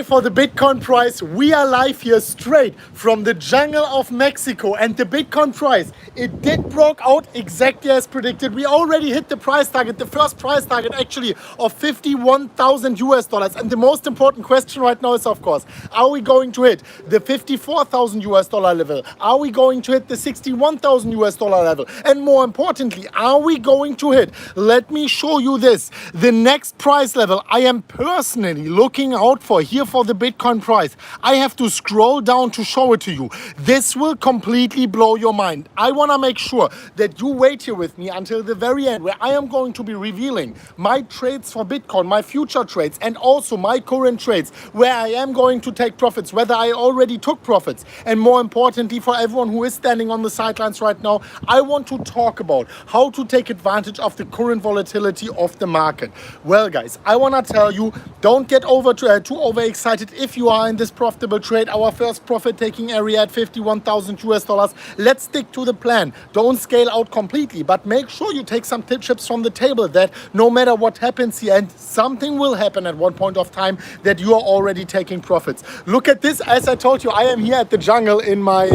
For the Bitcoin price, we are live here straight from the jungle of Mexico, and the Bitcoin price, it did broke out exactly as predicted. We already hit the price target, the first price target actually of 51,000 US dollars. And the most important question right now is, of course, are we going to hit the 54,000 US dollar level? Are we going to hit the 61,000 US dollar level? And more importantly, are we going to hit, let me show you this, the next price level I am personally looking out for here for the Bitcoin price. I have to scroll down to show it to you. This will completely blow your mind. I want to make sure that you wait here with me until the very end, where I am going to be revealing my trades for Bitcoin, my future trades, and also my current trades, where I am going to take profits, whether I already took profits. And more importantly, for everyone who is standing on the sidelines right now, I want to talk about how to take advantage of the current volatility of the market. Well, guys, I want to tell you, don't get too overexcited if you are in this profitable trade. Our first profit taking area at 51,000 US dollars. Let's stick to the plan. Don't scale out completely, but make sure you take some chips from the table, that no matter what happens here, and something will happen at one point of time, that you are already taking profits. Look at this. As I told you, I am here at the jungle in my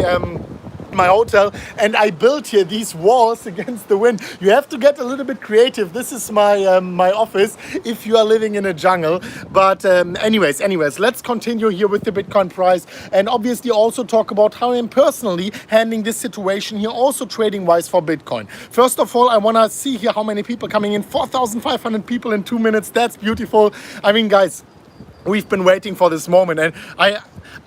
hotel, and I built here these walls against the wind. You have to get a little bit creative. This is my my office if you are living in a jungle. But anyways, let's continue here with the Bitcoin price, and obviously also talk about how I'm personally handling this situation here, also trading wise for Bitcoin. First of all, I want to see here how many people coming in. 4,500 people in 2 minutes. That's beautiful. I mean, guys, we've been waiting for this moment, and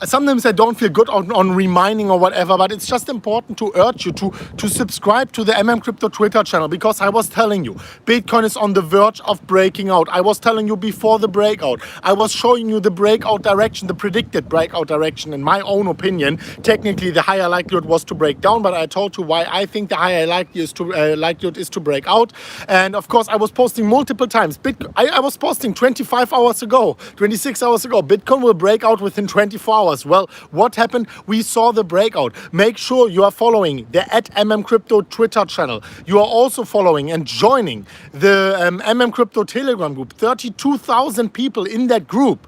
sometimes I don't feel good on reminding or whatever, but it's just important to urge you to subscribe to the MMCrypto Twitter channel, because I was telling you, Bitcoin is on the verge of breaking out. I was telling you before the breakout. I was showing you the breakout direction, the predicted breakout direction. In my own opinion, technically the higher likelihood was to break down, but I told you why I think the higher likelihood is to break out. And of course, I was posting multiple times. I was posting 25 hours ago, 26 hours ago, Bitcoin will break out within 24 hours. Well, what happened? We saw the breakout. Make sure you are following the @MMCrypto Twitter channel. You are also following and joining the MMCrypto Telegram group. 32,000 people in that group.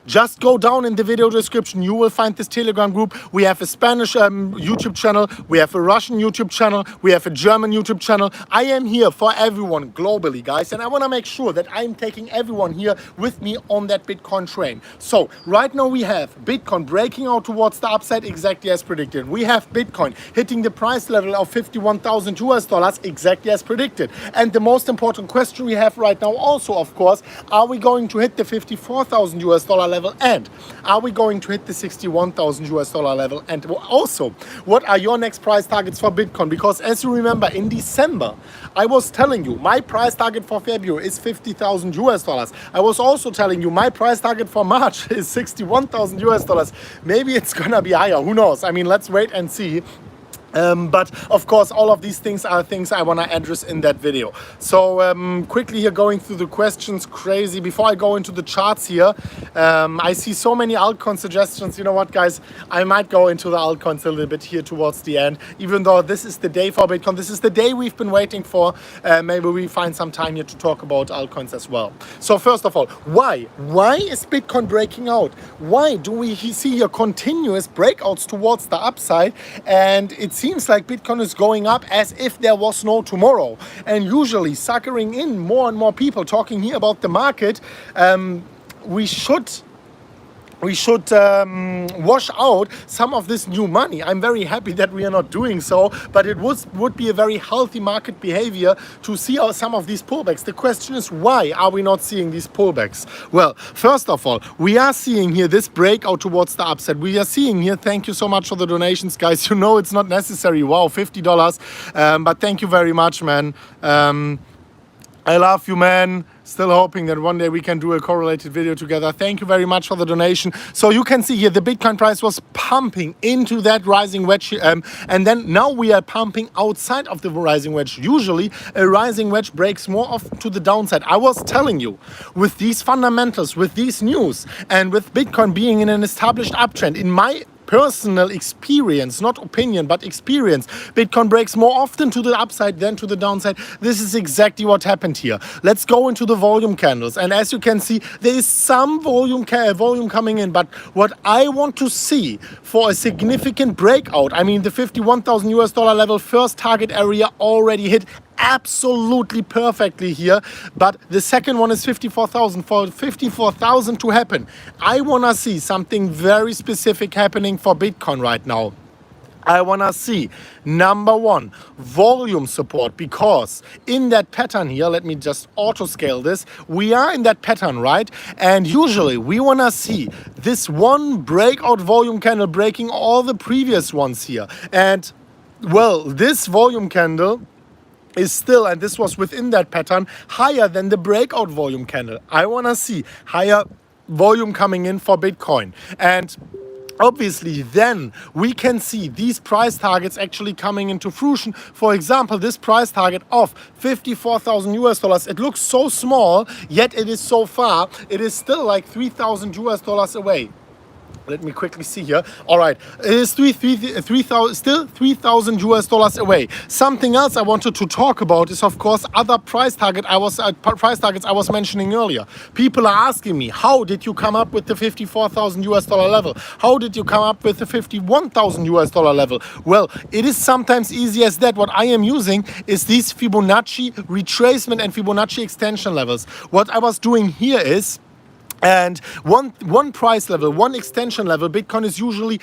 Just go down in the video description. You will find this Telegram group. We have a Spanish YouTube channel. We have a Russian YouTube channel. We have a German YouTube channel. I am here for everyone globally, guys. And I want to make sure that I'm taking everyone here with me on that Bitcoin train. So right now we have Bitcoin breaking out towards the upside exactly as predicted. We have Bitcoin hitting the price level of 51,000 US dollars exactly as predicted. And the most important question we have right now also, of course, are we going to hit the 54,000 US dollar level, and are we going to hit the 61,000 US dollar level? And also, what are your next price targets for Bitcoin? Because as you remember, in December I was telling you my price target for February is 50,000 US dollars. I was also telling you my price target for March is 61,000 US dollars. Maybe it's gonna be higher, who knows? I mean, let's wait and see. But of course, all of these things are things I want to address in that video. So quickly here, going through the questions, crazy. Before I go into the charts here, I see so many altcoin suggestions. You know what, guys? I might go into the altcoins a little bit here towards the end, even though this is the day for Bitcoin. This is the day we've been waiting for. Maybe we find some time here to talk about altcoins as well. So first of all, why? Why is Bitcoin breaking out? Why do we see here continuous breakouts towards the upside? And it seems like Bitcoin is going up as if there was no tomorrow, and usually suckering in more and more people talking here about the market. We should wash out some of this new money. I'm very happy that we are not doing so, but it would be a very healthy market behavior to see some of these pullbacks. The question is, why are we not seeing these pullbacks? Well, first of all, we are seeing here this breakout towards the upside. We are seeing here, thank you so much for the donations, guys. You know it's not necessary. Wow, $50. But thank you very much, man. I love you, man. Still hoping that one day we can do a correlated video together. Thank you very much for the donation. So you can see here the Bitcoin price was pumping into that rising wedge, and then now we are pumping outside of the rising wedge. Usually a rising wedge breaks more off to the downside. I was telling you, with these fundamentals, with these news, and with Bitcoin being in an established uptrend, in my personal experience, not opinion, but experience, Bitcoin breaks more often to the upside than to the downside. This is exactly what happened here. Let's go into the volume candles. And as you can see, there is some volume coming in. But what I want to see for a significant breakout, I mean, the 51,000 US dollar level, first target area already hit absolutely perfectly here, but the second one is 54,000. For 54,000 to happen, I want to see something very specific happening for Bitcoin right now. I want to see, number one, volume support, because in that pattern here, let me just auto scale this, we are in that pattern, right? And usually we want to see this one breakout volume candle breaking all the previous ones here. And well, this volume candle is still, and this was within that pattern, higher than the breakout volume candle. I want to see higher volume coming in for Bitcoin. And obviously, then we can see these price targets actually coming into fruition. For example, this price target of 54,000 US dollars, it looks so small, yet it is so far. It is still like 3,000 US dollars away. Let me quickly see here. All right, it is still 3,000 US dollars away. Something else I wanted to talk about is, of course, other price targets I was mentioning earlier. People are asking me, how did you come up with the 54,000 US dollar level? How did you come up with the 51,000 US dollar level? Well, it is sometimes easy as that. What I am using is these Fibonacci retracement and Fibonacci extension levels. What I was doing here is, and one price level, one extension level, Bitcoin is usually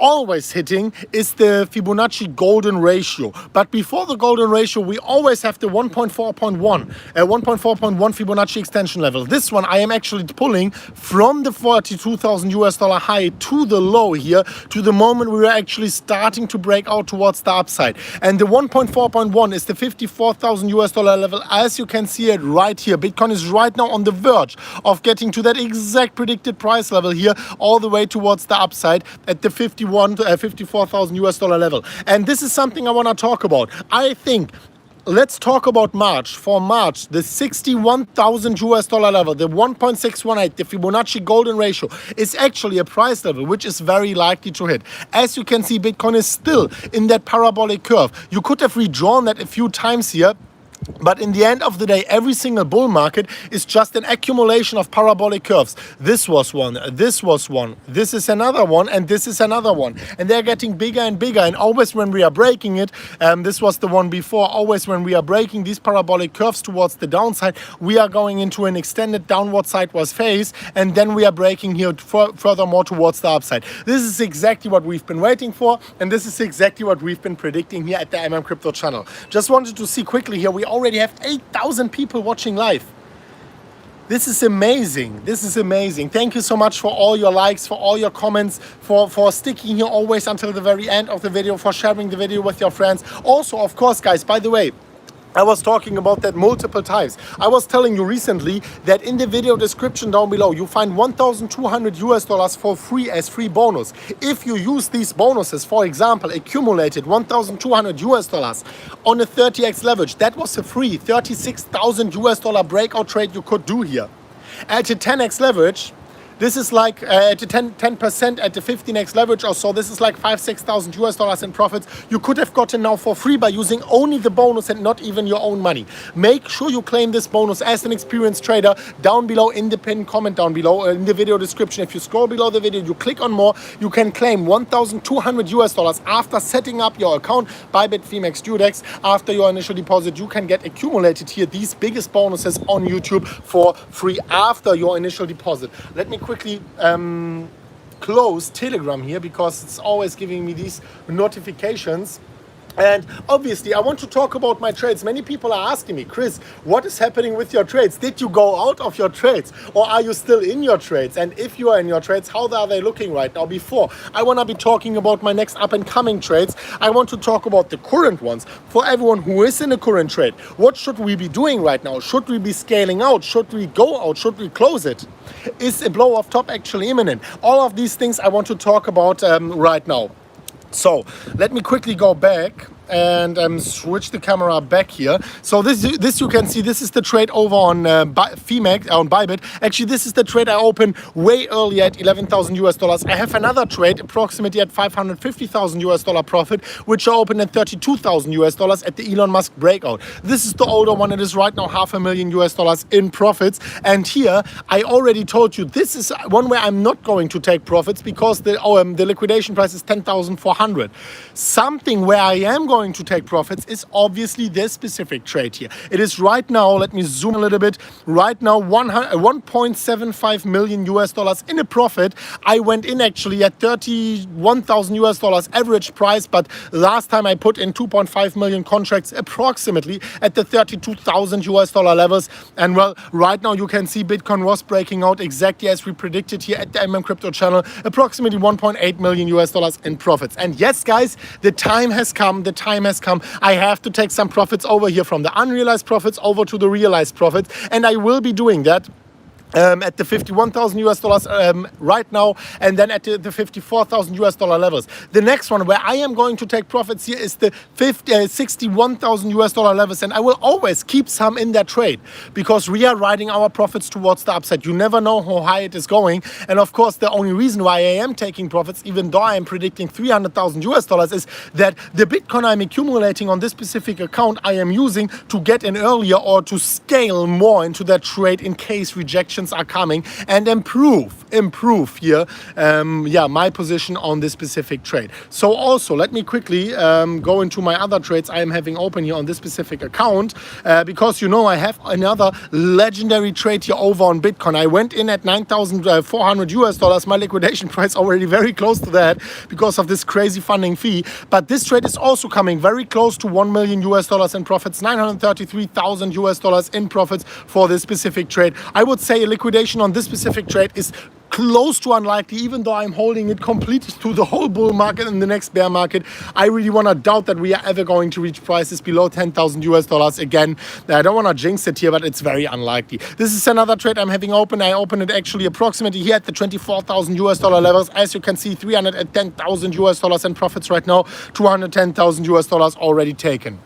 always hitting is the Fibonacci golden ratio. But before the golden ratio, we always have the 1.4.1 Fibonacci extension level. This one I am actually pulling from the 42,000 US dollar high to the low here, to the moment we were actually starting to break out towards the upside. And the 1.4.1 is the 54,000 US dollar level. As you can see it right here, Bitcoin is right now on the verge of getting to that exact predicted price level here, all the way towards the upside at the 54,000 US dollar level. And this is something I want to talk about. I think, let's talk about March. For March, the 61,000 US dollar level, the 1.618, the Fibonacci golden ratio, is actually a price level which is very likely to hit. As you can see, Bitcoin is still in that parabolic curve. You could have redrawn that a few times here, but in the end of the day, every single bull market is just an accumulation of parabolic curves. This was one, this was one, this is another one, and this is another one. And they're getting bigger and bigger. And always when we are breaking it, this was the one before, always when we are breaking these parabolic curves towards the downside, we are going into an extended downward sideways phase, and then we are breaking here furthermore towards the upside. This is exactly what we've been waiting for, and this is exactly what we've been predicting here at the MMCrypto channel. Just wanted to see quickly here, we already have 8,000 people watching live. This is amazing. This is amazing. Thank you so much for all your likes, for all your comments, for sticking here always until the very end of the video, for sharing the video with your friends. Also, of course, guys, by the way, I was talking about that multiple times. I was telling you recently that in the video description down below, you find 1,200 US dollars for free as free bonus. If you use these bonuses, for example, accumulated 1,200 US dollars on a 30x leverage, that was a free 36,000 US dollar breakout trade you could do here. At a 10x leverage, this is like at the 10% at the 15x leverage or so, this is like 5,000-6,000 US dollars in profits you could have gotten now for free by using only the bonus and not even your own money. Make sure you claim this bonus as an experienced trader down below in the pinned comment down below in the video description. If you scroll below the video, you click on more, you can claim 1,200 US dollars after setting up your account, Bybit, Phemex, Dudex. After your initial deposit, you can get accumulated here these biggest bonuses on YouTube for free after your initial deposit. Let me quickly close Telegram here because it's always giving me these notifications. And obviously, I want to talk about my trades. Many people are asking me, Chris, what is happening with your trades? Did you go out of your trades or are you still in your trades? And if you are in your trades, how are they looking right now? Before I want to be talking about my next up and coming trades, I want to talk about the current ones. For everyone who is in a current trade, what should we be doing right now? Should we be scaling out? Should we go out? Should we close it? Is a blow off top actually imminent? All of these things I want to talk about right now. So let me quickly go back and switch the camera back here. So this you can see, this is the trade over on FEMAX, on Bybit. Actually, this is the trade I opened way earlier at $11,000. I have another trade approximately at $550,000 profit, which I opened at $32,000 at the Elon Musk breakout. This is the older one. It is right now $500,000 in profits. And here I already told you, this is one where I'm not going to take profits because the liquidation price is 10,400. Something where I am going to take profits is obviously this specific trade here. It is right now, let me zoom a little bit, right now $1.75 million in a profit. I went in actually at $31,000 average price, but last time I put in 2.5 million contracts approximately at the $32,000 levels. And well, right now you can see Bitcoin was breaking out exactly as we predicted here at the MMCrypto channel, approximately $1.8 million in profits. And yes, guys, the time has come. The time has come. I have to take some profits over here from the unrealized profits over to the realized profits, and I will be doing that. At the $51,000 right now, and then at the $54,000 levels. The next one where I am going to take profits here is the $61,000 levels, and I will always keep some in that trade because we are riding our profits towards the upside. You never know how high it is going, and of course the only reason why I am taking profits, even though I am predicting $300,000, is that the Bitcoin I'm accumulating on this specific account I am using to get in earlier or to scale more into that trade in case rejection are coming and improve here my position on this specific trade. So also let me quickly go into my other trades I am having open here on this specific account because you know I have another legendary trade here over on Bitcoin. I went in at $9,400. My liquidation price already very close to that because of this crazy funding fee, but this trade is also coming very close to $1 million in profits, $933,000 in profits for this specific trade. I would say liquidation on this specific trade is close to unlikely, even though I'm holding it completely through the whole bull market and the next bear market. I really want to doubt that we are ever going to reach prices below $10,000 again. I don't want to jinx it here, but it's very unlikely. This is another trade I'm having open. I opened it actually approximately here at the $24,000 levels. As you can see, $310,000 in profits right now, $210,000 already taken.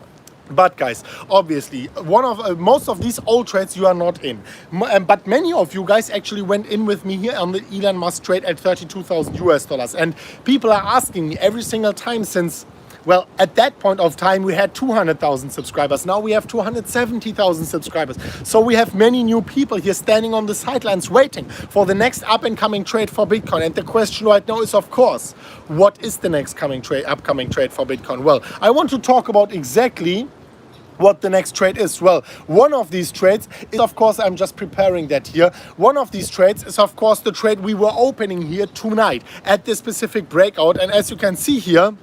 But guys, obviously, most of these old trades you are not in. But many of you guys actually went in with me here on the Elon Musk trade at $32,000. And people are asking me every single time since, well, at that point of time, we had 200,000 subscribers. Now we have 270,000 subscribers. So we have many new people here standing on the sidelines waiting for the next up-and-coming trade for Bitcoin. And the question right now is, of course, what is the next upcoming trade for Bitcoin? Well, I want to talk about exactly what the next trade is. Well, one of these trades is, of course, I'm just preparing that here. One of these trades is, of course, the trade we were opening here tonight at this specific breakout. And as you can see here,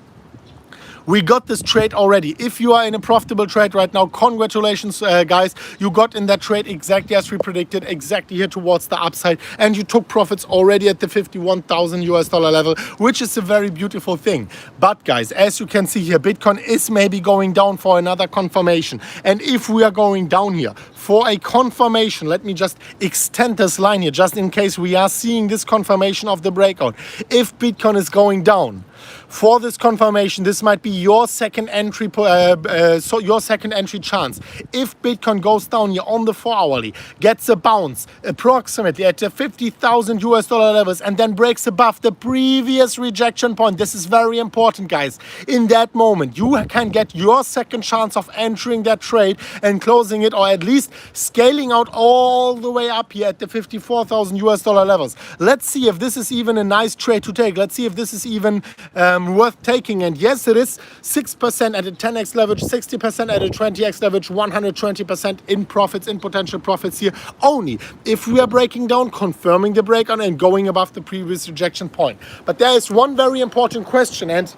we got this trade already. If you are in a profitable trade right now, congratulations, guys. You got in that trade exactly as we predicted, exactly here towards the upside, and you took profits already at the $51,000 level, which is a very beautiful thing. But guys, as you can see here, Bitcoin is maybe going down for another confirmation. And if we are going down here for a confirmation, let me just extend this line here, just in case we are seeing this confirmation of the breakout. If Bitcoin is going down, for this confirmation, this might be your second entry, your second entry chance. If Bitcoin goes down here on the 4-hourly, gets a bounce approximately at the $50,000 levels, and then breaks above the previous rejection point. This is very important, guys. In that moment, you can get your second chance of entering that trade and closing it, or at least scaling out all the way up here at the $54,000 levels. Let's see if this is even a nice trade to take. Let's see if this is even worth taking. And yes, it is 6% at a 10x leverage, 60% at a 20x leverage, 120% in profits, in potential profits here, only if we are breaking down, confirming the breakout and going above the previous rejection point. But there is one very important question, and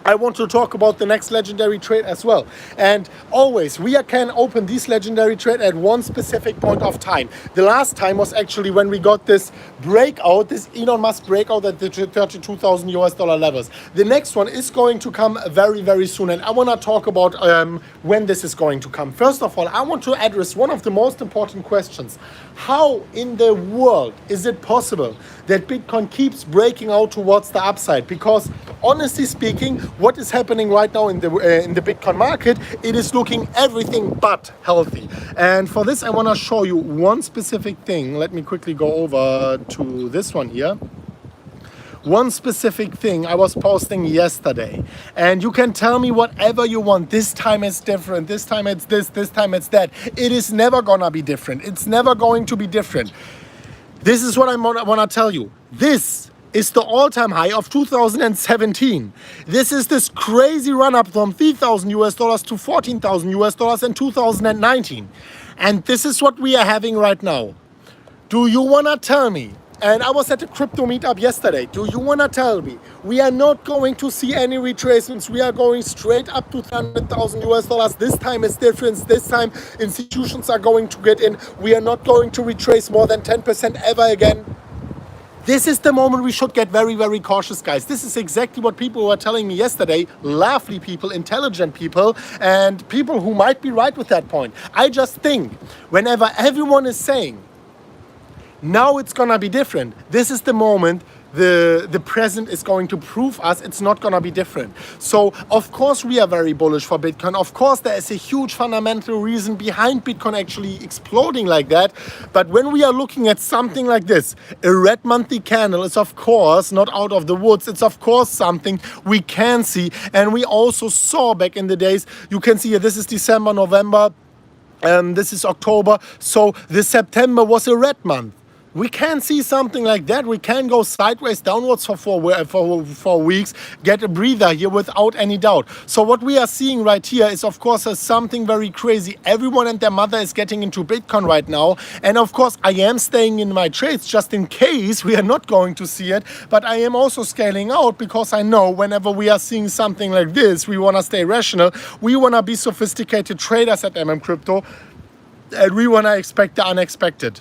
I want to talk about the next legendary trade as well. And always, we can open this legendary trade at one specific point of time. The last time was actually when we got this breakout, this Elon Musk breakout at the $32,000 levels. The next one is going to come very, very soon. And I want to talk about when this is going to come. First of all, I want to address one of the most important questions. How in the world is it possible that Bitcoin keeps breaking out towards the upside? Because honestly speaking, what is happening right now in the Bitcoin market, it is looking everything but healthy. And for this, I want to show you one specific thing. Let me quickly go over to this one here. One specific thing I was posting yesterday, and you can tell me whatever you want. This time it's different, this time it's this time it's that. It is never gonna be different. It's never going to be different. This is what I want to tell you. This is the all-time high of 2017. This is this crazy run-up from $3,000 to $14,000 in 2019. And this is what we are having right now. Do you want to tell me? And I was at the crypto meetup yesterday. Do you want to tell me we are not going to see any retracements? We are going straight up to $300,000. This time it's different. This time institutions are going to get in. We are not going to retrace more than 10% ever again. This is the moment we should get very, very cautious, guys. This is exactly what people were telling me yesterday. Lovely people, intelligent people, and people who might be right with that point. I just think whenever everyone is saying, now it's gonna be different, this is the moment the present is going to prove us it's not gonna be different. So of course we are very bullish for Bitcoin. Of course there is a huge fundamental reason behind Bitcoin actually exploding like that. But when we are looking at something like this, a red monthly candle is of course not out of the woods. It's of course something we can see, and we also saw back in the days. You can see here, this is December, November, this is October. So this September was a red month. We can see something like that. We can go sideways, downwards for four weeks, get a breather here without any doubt. So what we are seeing right here is, of course, something very crazy. Everyone and their mother is getting into Bitcoin right now. And of course, I am staying in my trades just in case we are not going to see it. But I am also scaling out because I know whenever we are seeing something like this, we want to stay rational. We want to be sophisticated traders at MMCrypto. And we want to expect the unexpected.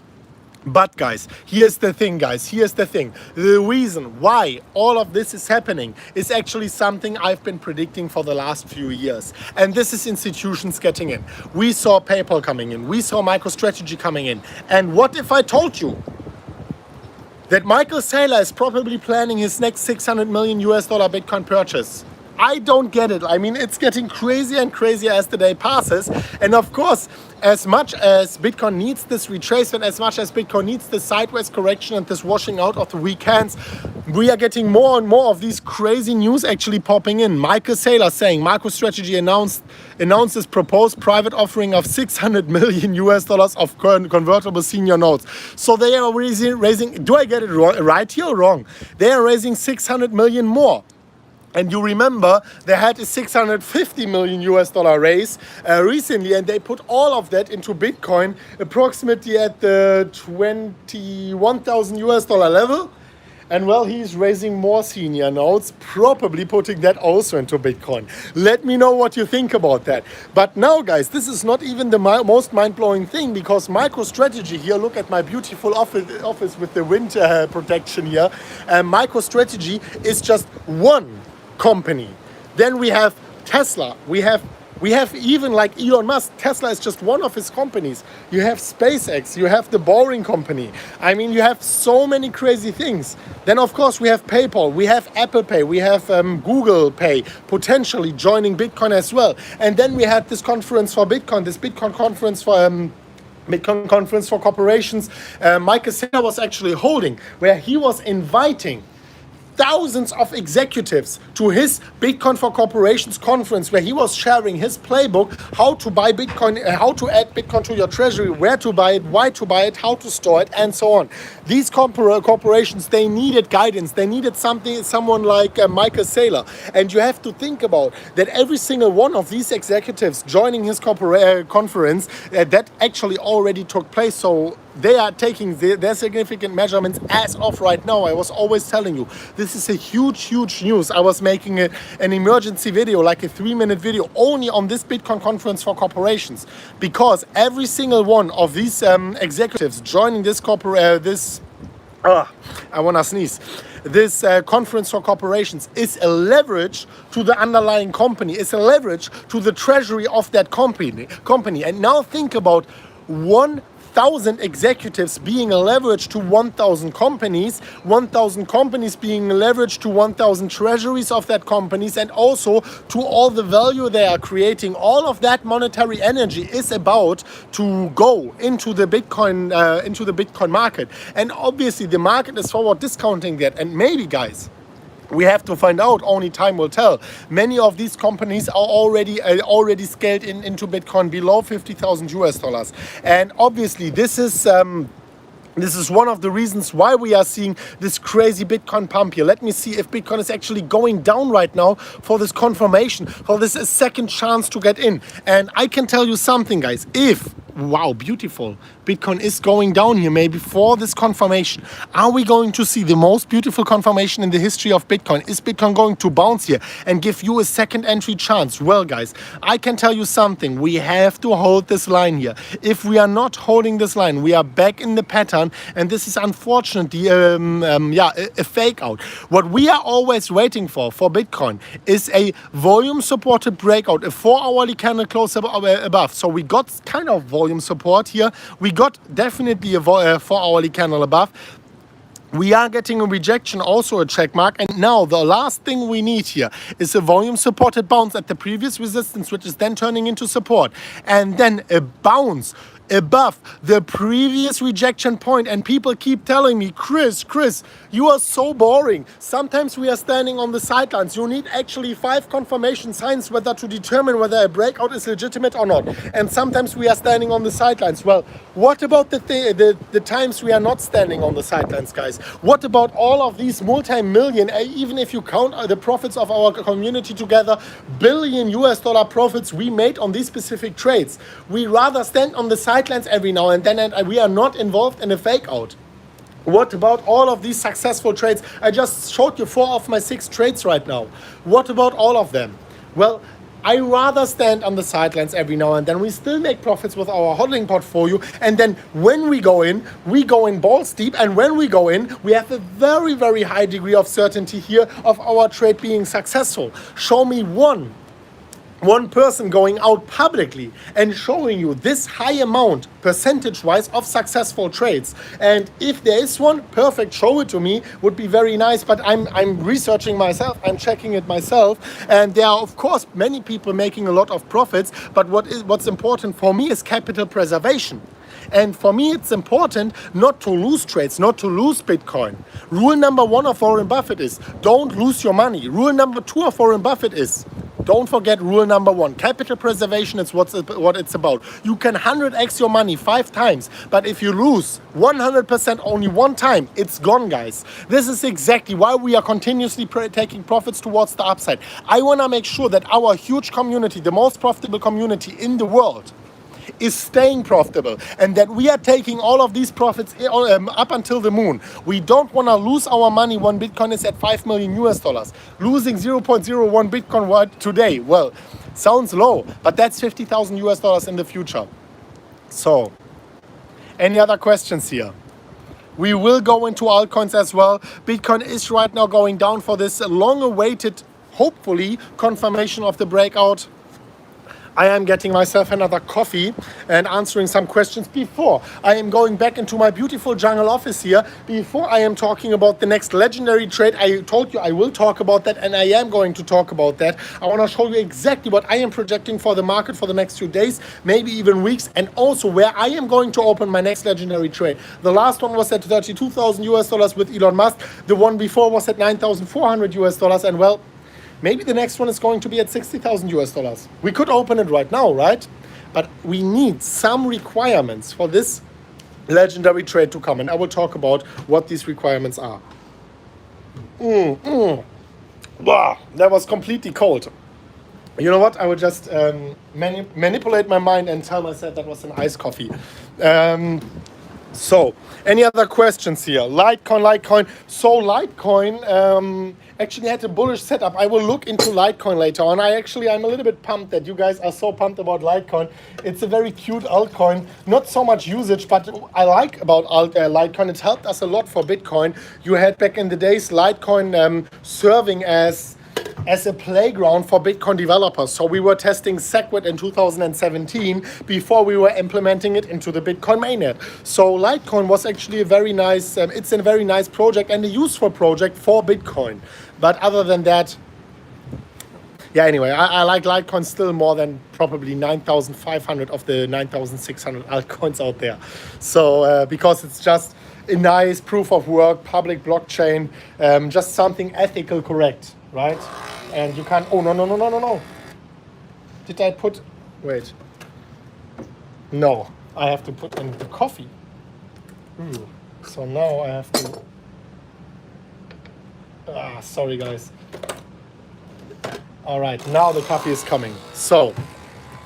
But guys, here's the thing, The reason why all of this is happening is actually something I've been predicting for the last few years. And this is institutions getting in. We saw PayPal coming in. We saw MicroStrategy coming in. And what if I told you that Michael Saylor is probably planning his next $600 million Bitcoin purchase? I don't get it. I mean, it's getting crazier and crazier as the day passes. And of course, as much as Bitcoin needs this retracement, as much as Bitcoin needs this sideways correction and this washing out of the weekends, we are getting more and more of these crazy news actually popping in. Michael Saylor saying MicroStrategy announces proposed private offering of $600 million of convertible senior notes. So they are raising, do I get it right here or wrong? They are raising $600 million more. And you remember they had a $650 million raise recently, and they put all of that into Bitcoin approximately at the $21,000 level. And well, he's raising more senior notes, probably putting that also into Bitcoin. Let me know what you think about that. But now, guys, this is not even the most mind-blowing thing, because MicroStrategy here, look at my beautiful office with the wind protection here. MicroStrategy is just one company. Then we have Tesla. We have even like Elon Musk. Tesla is just one of his companies. You have SpaceX. You have the Boring Company. I mean, you have so many crazy things. Then, of course, we have PayPal. We have Apple Pay. We have Google Pay potentially joining Bitcoin as well. And then we had this conference for Bitcoin, this Bitcoin conference for Bitcoin conference for corporations. Michael Saylor was actually holding, where he was inviting thousands of executives to his Bitcoin for Corporations conference, where he was sharing his playbook, how to buy Bitcoin, how to add Bitcoin to your treasury, where to buy it, why to buy it, how to store it, and so on. These corporations, they needed guidance. They needed someone like Michael Saylor. And you have to think about that every single one of these executives joining his conference, that actually already took place. So they are taking their significant measurements as of right now. I was always telling you, this is a huge news. I was making an emergency video, like a 3-minute video, only on this Bitcoin conference for corporations, because every single one of these executives joining this conference for corporations is a leverage to the underlying company, is a leverage to the treasury of that company. And now think about 1 1,000 executives being leveraged to 1,000 companies, 1,000 companies being leveraged to 1,000 treasuries of that companies, and also to all the value they are creating. All of that monetary energy is about to go into the Bitcoin market. And obviously the market is forward discounting that. And maybe, guys, we have to find out, only time will tell. Many of these companies are already scaled into Bitcoin below 50,000 US dollars. And obviously this is one of the reasons why we are seeing this crazy Bitcoin pump here. Let me see if Bitcoin is actually going down right now for this confirmation, for this second chance to get in. And I can tell you something, guys. Wow, beautiful. Bitcoin is going down here maybe for this confirmation. Are we going to see the most beautiful confirmation in the history of Bitcoin? Is Bitcoin going to bounce here and give you a second entry chance? Well, guys, I can tell you something. We have to hold this line here. If we are not holding this line, we are back in the pattern, and this is unfortunately a fake out. What we are always waiting for Bitcoin is a volume supported breakout, a 4-hourly candle close above. So we got kind of volume support here. We got definitely a 4-hourly candle above. We are getting a rejection, also a check mark. And now the last thing we need here is a volume supported bounce at the previous resistance, which is then turning into support. And then a bounce above the previous rejection point. And people keep telling me, Chris, you are so boring. Sometimes we are standing on the sidelines. You need actually 5 confirmation signs whether to determine whether a breakout is legitimate or not. And sometimes we are standing on the sidelines. Well, what about the times we are not standing on the sidelines, guys? What about all of these multi-million, even if you count the profits of our community together, billion US dollar profits we made on these specific trades? We rather stand on the sidelines every now and then, and we are not involved in a fake out. What about all of these successful trades? I just showed you 4 of my 6 trades right now. What about all of them? Well, I rather stand on the sidelines every now and then. We still make profits with our hodling portfolio. And then when we go in balls deep. And when we go in, we have a very, very high degree of certainty here of our trade being successful. Show me one person going out publicly and showing you this high amount percentage-wise of successful trades. And if there is one, perfect, show it to me, would be very nice. But I'm researching myself, I'm checking it myself, and there are of course many people making a lot of profits. But what's important for me is capital preservation. And for me, it's important not to lose trades, not to lose Bitcoin. Rule number 1 of Warren Buffett is don't lose your money. Rule number 2 of Warren Buffett is don't forget rule number 1. Capital preservation is what it's about. You can 100x your money 5 times, but if you lose 100% only 1 time, it's gone, guys. This is exactly why we are continuously taking profits towards the upside. I want to make sure that our huge community, the most profitable community in the world, is staying profitable, and that we are taking all of these profits up until the moon. We don't want to lose our money when Bitcoin is at 5 million US dollars. Losing 0.01 Bitcoin today, well, sounds low, but that's 50,000 US dollars in the future. So, any other questions here? We will go into altcoins as well. Bitcoin is right now going down for this long-awaited, hopefully, confirmation of the breakout. I am getting myself another coffee and answering some questions before I am going back into my beautiful jungle office here, before I am talking about the next legendary trade. I told you I will talk about that, and I am going to talk about that. I want to show you exactly what I am projecting for the market for the next few days, maybe even weeks, and also where I am going to open my next legendary trade. The last one was at 32,000 US dollars with Elon Musk. The one before was at 9,400 US dollars, and well, maybe the next one is going to be at 60,000 US dollars. We could open it right now, right? But we need some requirements for this legendary trade to come. And I will talk about what these requirements are. Wow, that was completely cold. You know what? I will just manipulate my mind and tell myself that was an iced coffee. So, any other questions here? Litecoin. So Litecoin actually had a bullish setup. I will look into Litecoin later on. I'm a little bit pumped that you guys are so pumped about Litecoin. It's a very cute altcoin. Not so much usage, but I like about Litecoin. It helped us a lot for Bitcoin. You had back in the days Litecoin serving as as a playground for Bitcoin developers. So we were testing SegWit in 2017 before we were implementing it into the Bitcoin mainnet. So Litecoin was actually a very nice, it's a very nice project and a useful project for Bitcoin. But other than that, yeah, anyway, I like Litecoin still more than probably 9,500 of the 9,600 altcoins out there. So because it's just a nice proof of work, public blockchain, just something ethical correct, right? And you can't, oh, no. Did I put, wait. No, I have to put in the coffee. Ooh. So now I have to, sorry guys. All right, now the coffee is coming. So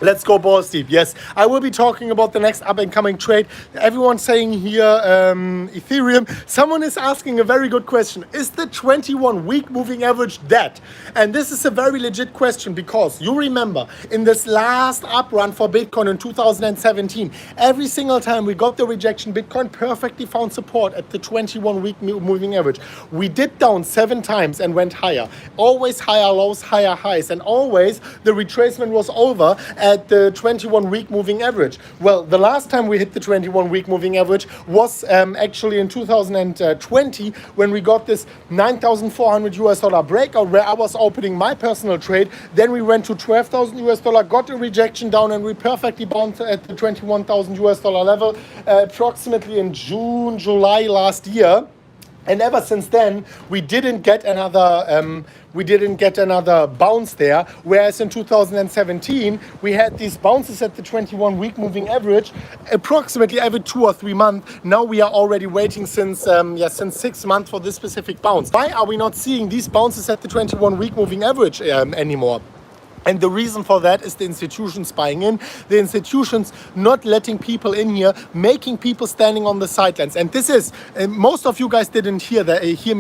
let's go balls deep. Yes, I will be talking about the next up and coming trade. Everyone's saying here Ethereum. Someone is asking a very good question. Is the 21-week moving average dead? And this is a very legit question because you remember in this last up run for Bitcoin in 2017, every single time we got the rejection, Bitcoin perfectly found support at the 21-week moving average. We dipped down 7 times and went higher. Always higher lows, higher highs, and always the retracement was over at the 21-week moving average. Well, the last time we hit the 21-week moving average was actually in 2020 when we got this $9,400 breakout where I was opening my personal trade. Then we went to $12,000, got a rejection down, and we perfectly bounced at the $21,000 level approximately in June, July last year. And ever since then, we didn't get another bounce there. Whereas in 2017, we had these bounces at the 21-week moving average, approximately every 2 or 3 months. Now we are already waiting since 6 months for this specific bounce. Why are we not seeing these bounces at the 21-week moving average anymore? And the reason for that is the institutions buying in, the institutions not letting people in here, making people standing on the sidelines. And this is, most of you guys didn't hear that, hear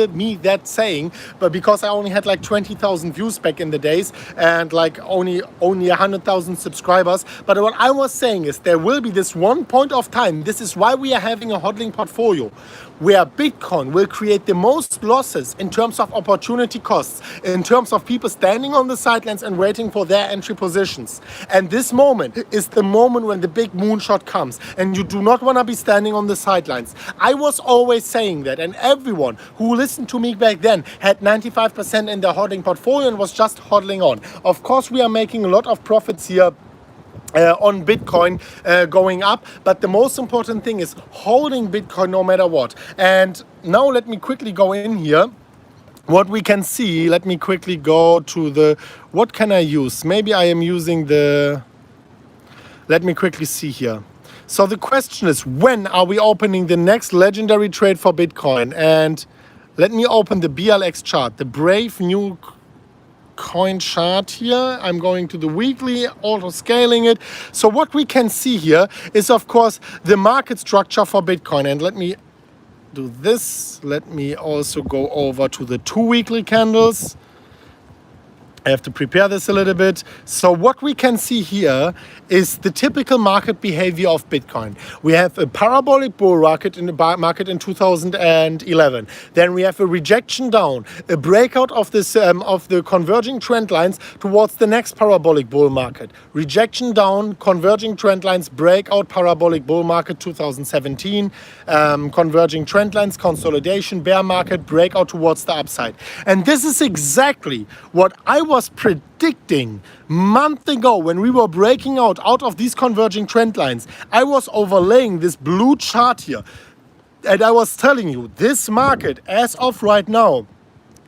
me that saying, but because I only had like 20,000 views back in the days and like only 100,000 subscribers. But what I was saying is there will be this one point of time, this is why we are having a hodling portfolio, where Bitcoin will create the most losses in terms of opportunity costs, in terms of people standing on the sidelines and waiting for their entry positions. And this moment is the moment when the big moonshot comes, and you do not want to be standing on the sidelines. I was always saying that, and everyone who listened to me back then had 95% in their hodling portfolio and was just hodling on. Of course, we are making a lot of profits here on Bitcoin going up, but the most important thing is holding Bitcoin no matter what. And now let me quickly go in here. What we can see, let me quickly go to the, what can I use? Maybe I am using the, let me quickly see here. So the question is, when are we opening the next legendary trade for Bitcoin? And let me open the BLX chart, the brave new coin chart here. I'm going to the weekly, auto scaling it. So what we can see here is, of course, the market structure for Bitcoin. And let me do this. Let me also go over to the 2 weekly candles. I have to prepare this a little bit. So what we can see here is the typical market behavior of Bitcoin. We have a parabolic bull market in the market in 2011. Then we have a rejection down, a breakout of this of the converging trend lines towards the next parabolic bull market. Rejection down, converging trend lines, breakout, parabolic bull market 2017, converging trend lines, consolidation, bear market, breakout towards the upside. And this is exactly what I was predicting months ago when we were breaking out of these converging trend lines. I was overlaying this blue chart here, and I was telling you this market as of right now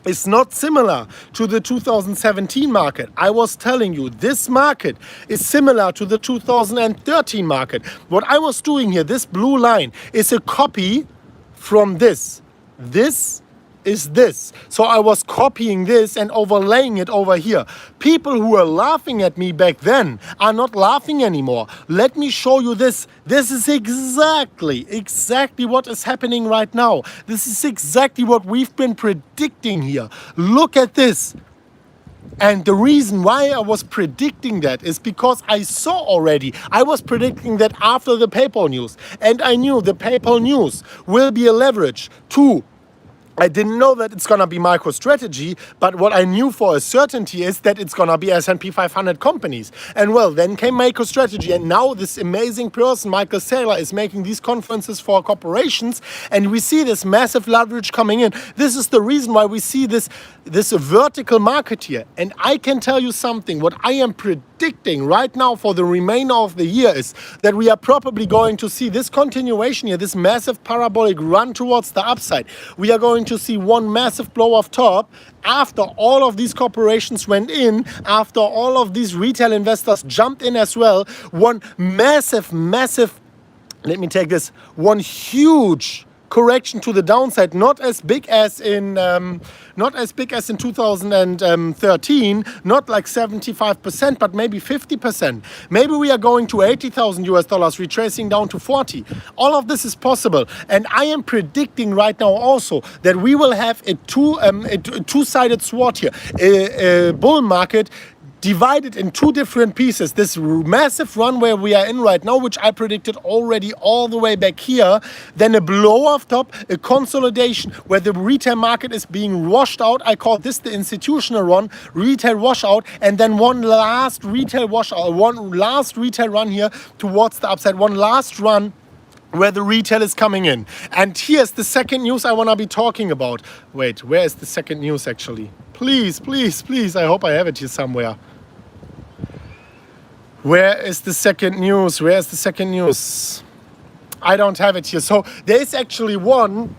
is not similar to the 2017 market. I was telling you this market is similar to the 2013 market. What I was doing here, this blue line, is a copy from this. This is this. So I was copying this and overlaying it over here. People who were laughing at me back then are not laughing anymore. Let me show you this. This is exactly what is happening right now. This is exactly what we've been predicting here. Look at this. And the reason why I was predicting that is because I saw already, I was predicting that after the PayPal news. And I knew the PayPal news will be a leverage to I didn't know that it's gonna be MicroStrategy, but what I knew for a certainty is that it's gonna be S&P 500 companies. And well, then came MicroStrategy, and now this amazing person, Michael Saylor, is making these conferences for corporations, and we see this massive leverage coming in. This is the reason why we see this vertical market here. And I can tell you something, what I am predicting right now for the remainder of the year is that we are probably going to see this continuation here, this massive parabolic run towards the upside. We are going to see one massive blow off top after all of these corporations went in, after all of these retail investors jumped in as well. One massive, let me take this, one huge correction to the downside, not as big as in 2013, not like 75%, but maybe 50%. Maybe we are going to $80,000, retracing down to 40. All of this is possible, and I am predicting right now also that we will have a two-sided sword here, a bull market divided in two different pieces. This massive run where we are in right now, which I predicted already all the way back here, then a blow off top, a consolidation where the retail market is being washed out. I call this the institutional run, retail washout, and then one last retail washout, one last retail run here towards the upside, one last run where the retail is coming in. And here's the second news I want to be talking about. Wait, where is the second news actually? Please, I hope I have it here somewhere. Where is the second news? Where is the second news? I don't have it here. So there is actually one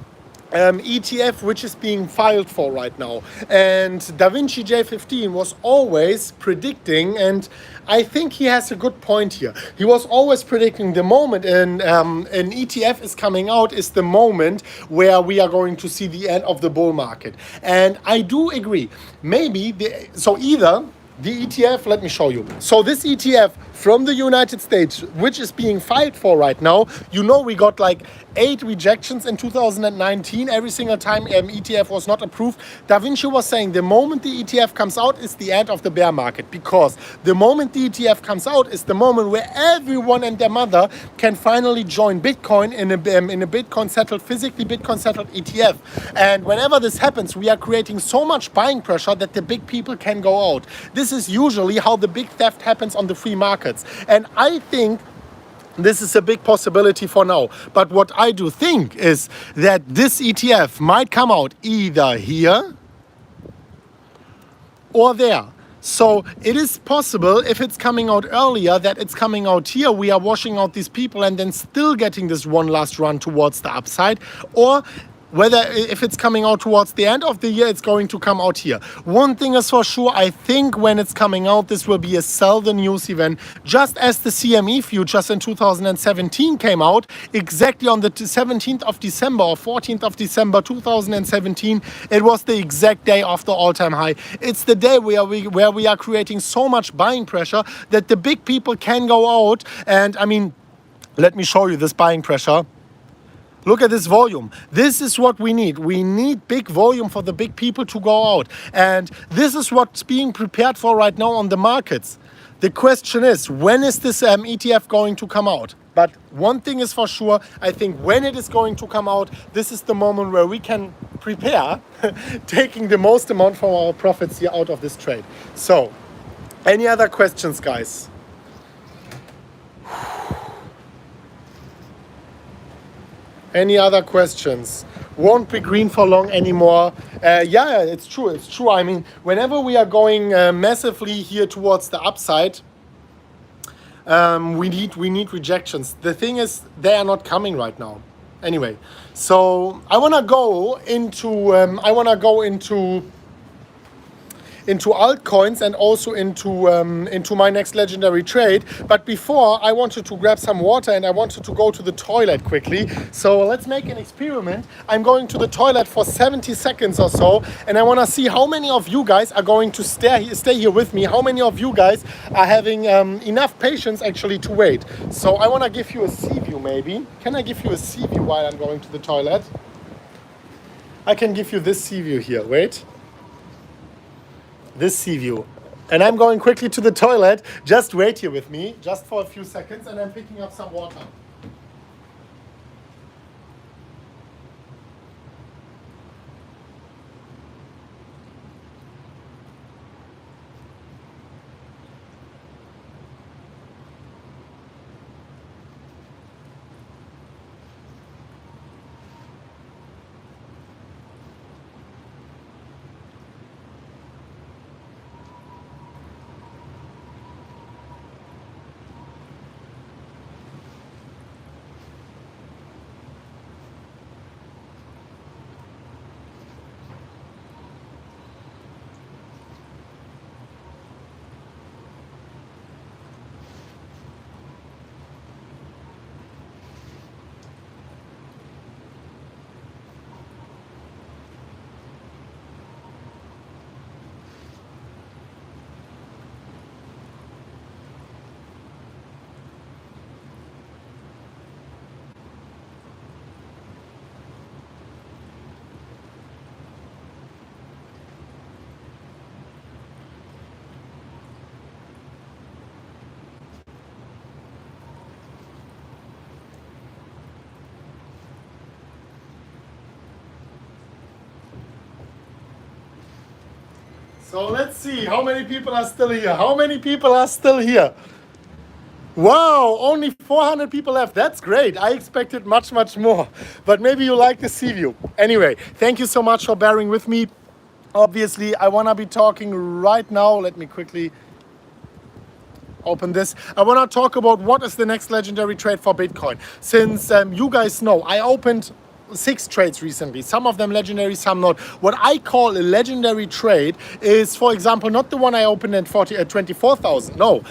ETF which is being filed for right now. And DaVinci J15 was always predicting, and I think he has a good point here. He was always predicting the moment an ETF is coming out is the moment where we are going to see the end of the bull market. And I do agree. Maybe, either the ETF, let me show you. So this ETF from the United States, which is being filed for right now, we got like 8 rejections in 2019. Every single time ETF was not approved. DaVinci was saying the moment the ETF comes out is the end of the bear market, because the moment the ETF comes out is the moment where everyone and their mother can finally join Bitcoin in a Bitcoin settled, physically Bitcoin settled ETF. And whenever this happens, we are creating so much buying pressure that the big people can go out. This is usually how the big theft happens on the free markets. And I think this is a big possibility for now. But what I do think is that this ETF might come out either here or there. So it is possible, if it's coming out earlier, that it's coming out here. We are washing out these people and then still getting this one last run towards the upside. Or whether if it's coming out towards the end of the year, it's going to come out here. One thing is for sure, I think when it's coming out, this will be a sell the news event, just as the CME futures in 2017 came out, exactly on the 17th of December or 14th of December 2017. It was the exact day of the all-time high. It's the day where we are creating so much buying pressure that the big people can go out. And I mean, let me show you this buying pressure. Look at this volume. This is what we need. We need big volume for the big people to go out. And this is what's being prepared for right now on the markets. The question is, when is this ETF going to come out? But one thing is for sure, I think when it is going to come out, this is the moment where we can prepare taking the most amount from our profits here out of this trade. So, any other questions, guys? Any other questions? Won't be green for long anymore. Yeah, it's true. It's true. I mean, whenever we are going massively here towards the upside, we need rejections. The thing is, they are not coming right now. Anyway, so I wanna go into altcoins and also into my next legendary trade. But before, I wanted to grab some water and I wanted to go to the toilet quickly. So let's make an experiment. I'm going to the toilet for 70 seconds or so, and I want to see how many of you guys are going to stay here with me. How many of you guys are having enough patience actually to wait. So I want to give you a sea view maybe. Can I give you a sea view while I'm going to the toilet? I can give you this sea view here. Wait. This sea view. And I'm going quickly to the toilet. Just wait here with me, just for a few seconds, and I'm picking up some water. So let's see how many people are still here. How many people are still here? Wow, only 400 people left. That's great. I expected much, much more. But maybe you like the sea view. Anyway, thank you so much for bearing with me. Obviously, I want to be talking right now. Let me quickly open this. I want to talk about what is the next legendary trade for Bitcoin. Since you guys know, I opened 6 trades recently, some of them legendary, some not. What I call a legendary trade is, for example, not the one I opened at 24,000, no,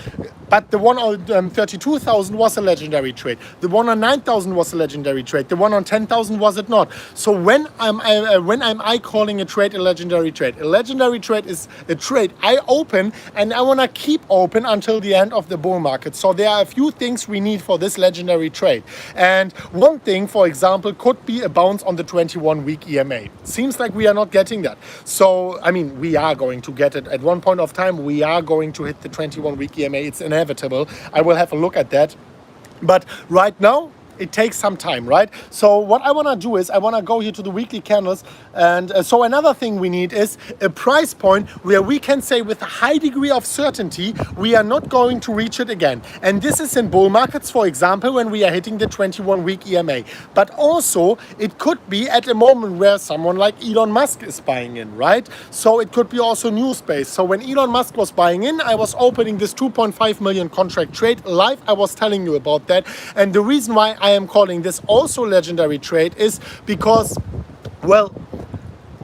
but the one on 32,000 was a legendary trade. The one on 9,000 was a legendary trade. The one on 10,000 was it not. So when am I calling a trade a legendary trade? A legendary trade is a trade I open and I want to keep open until the end of the bull market. So there are a few things we need for this legendary trade. And one thing, for example, could be a bounce on the 21-week EMA. Seems like we are not getting that. So, I mean, we are going to get it. At one point of time, we are going to hit the 21-week EMA. It's inevitable. I will have a look at that. But right now, it takes some time, right? So what I want to do is I want to go here to the weekly candles. And so another thing we need is a price point where we can say with a high degree of certainty, we are not going to reach it again. And this is in bull markets, for example, when we are hitting the 21-week EMA. But also it could be at a moment where someone like Elon Musk is buying in, right? So it could be also news based. So when Elon Musk was buying in, I was opening this 2.5 million contract trade live. I was telling you about that. And the reason why I am calling this also legendary trade is because, well,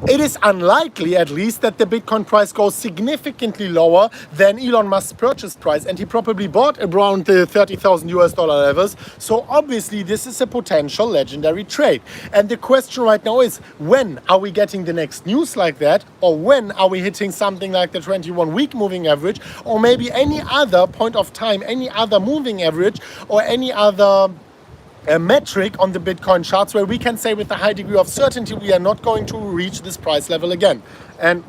it is unlikely, at least, that the Bitcoin price goes significantly lower than Elon Musk's purchase price, and he probably bought around the 30,000 US dollar levels. So obviously this is a potential legendary trade. And the question right now is, when are we getting the next news like that? Or when are we hitting something like the 21-week moving average, or maybe any other point of time, any other moving average, or any other a metric on the Bitcoin charts where we can say with a high degree of certainty we are not going to reach this price level again. And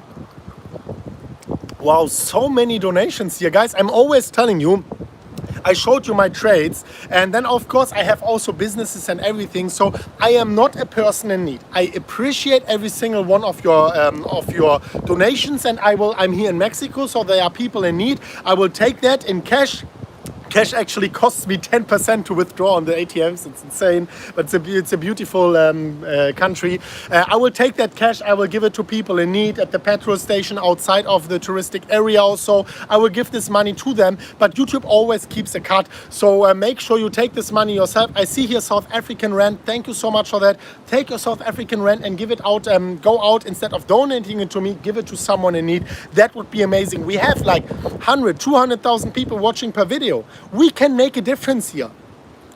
wow, so many donations here, guys. I'm always telling you, I showed you my trades, and then of course I have also businesses and everything. So I am not a person in need. I appreciate every single one of your donations, and I'm here in Mexico, so there are people in need. I will take that in cash. Cash actually costs me 10% to withdraw on the ATMs. It's insane, but it's a beautiful country. I will take that cash. I will give it to people in need at the petrol station outside of the touristic area. Also, I will give this money to them. But YouTube always keeps a cut, so make sure you take this money yourself. I see here South African rand. Thank you so much for that. Take your South African rand and give it out. Go out, instead of donating it to me, give it to someone in need. That would be amazing. We have like 100, 200,000 people watching per video. We can make a difference here.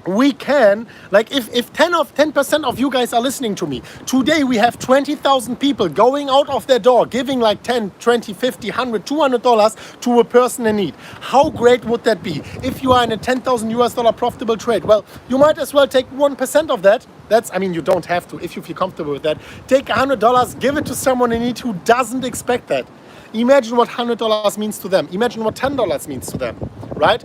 We can, like if 10% of you guys are listening to me, today we have 20,000 people going out of their door, giving like 10, 20, 50, 100, $200 to a person in need. How great would that be? If you are in a 10,000 US dollar profitable trade, well, you might as well take 1% of that. I mean, you don't have to if you feel comfortable with that. Take $100, give it to someone in need who doesn't expect that. Imagine what $100 means to them. Imagine what $10 means to them, right?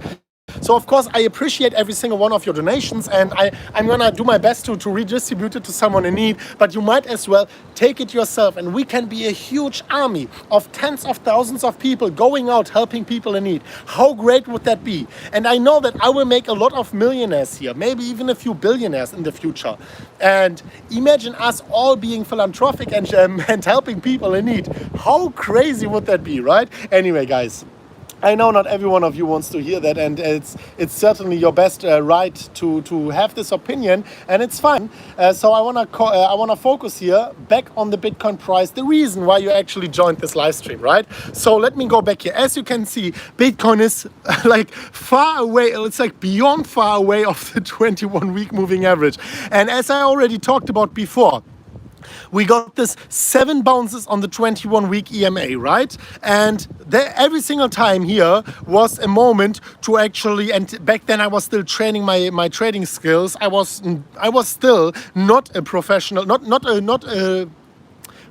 So of course I appreciate every single one of your donations, and I'm gonna do my best to redistribute it to someone in need, but you might as well take it yourself, and we can be a huge army of tens of thousands of people going out helping people in need. How great would that be? And I know that I will make a lot of millionaires here, maybe even a few billionaires in the future. And imagine us all being philanthropic and helping people in need. How crazy would that be, right? Anyway, guys, I know not every one of you wants to hear that, and it's certainly your best right to have this opinion, and it's fine. So I wanna focus here back on the Bitcoin price, the reason why you actually joined this live stream, right? So let me go back here. As you can see, Bitcoin is like far away. It's like beyond far away of the 21-week moving average, and as I already talked about before, we got this 7 bounces on the 21-week EMA, right? And every single time here was a moment to actually, and back then I was still training my trading skills. I was still not a professional, not a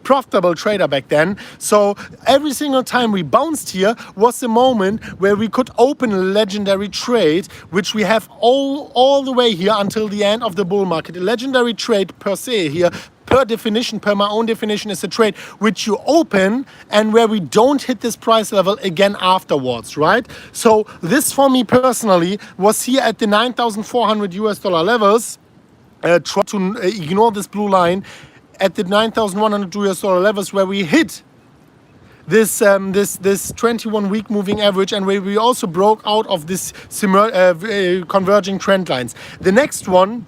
profitable trader back then. So every single time we bounced here was a moment where we could open a legendary trade, which we have all the way here until the end of the bull market. A legendary trade per se here per definition, per my own definition, is a trade which you open and where we don't hit this price level again afterwards, right? So this for me personally was here at the 9,400 US dollar levels. Try to ignore this blue line at the 9,100 US dollar levels where we hit this 21-week moving average, and where we also broke out of this converging trend lines. The next one